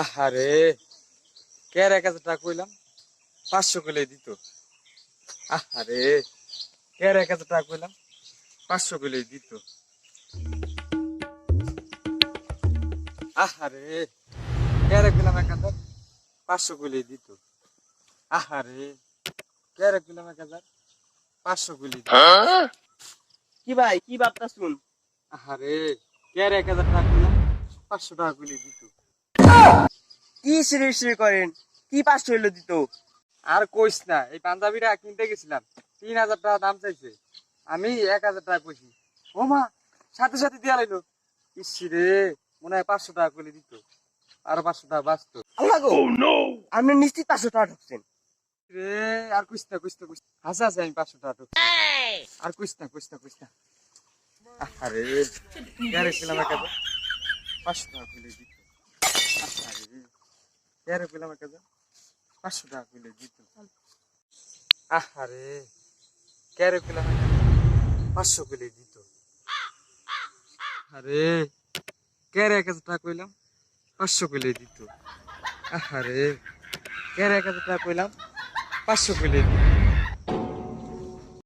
আহারে, কে 1,000 টাকা কইলাম 500 কইলে দিত। আহারে, কে 1,000 টাকা কইলাম 500 কইলে দিত। আহারে, কে কইলাম 1,000 500 কইলে দিত। আহারে, কে কইলাম 1,000 500 কইলে দিত। কি ভাই কি ভাবতা শুন? আহারে, কে 1,000 টাকা কইলাম 500 টাকা কইলে দিত। কি সিঁড়ি করেন? কি 500 হইলো দিত? আর কইস না, এই পাঞ্জাবিটা কিনতে গেছিলাম, 3,000 টাকা দাম চাইছে, আমি 1,000 টাকা কইছি। ও মা, সাথে সাথে দিয়া লাইলো। ইসি রে, মনে হয় 500 টাকা কইলে দিত, আরো 500 টাকা বাঁচতো। আল্লাহ গো, আপনি নিশ্চিত 500 টাকা ঢুকছেন? রে, আর কইস না কইস না কইস না, হাসা আছে আমি 500 টাকা ঢুকছি। আর কইস না কইস না কইস না। আরে, কেরে ছিলাম 500 টাকা কইলে দিত। আরে, কেরে কইলাম 500 টাকা কইলে দিত। আহারে, কেরে কইলাম 500 কইলে দিত। আরে, কেরে 1,000 টাকা কইলাম 500 কইলে দিত। আহারে, কেরে 1,000 টাকা কইলাম 500 কইলে দিত।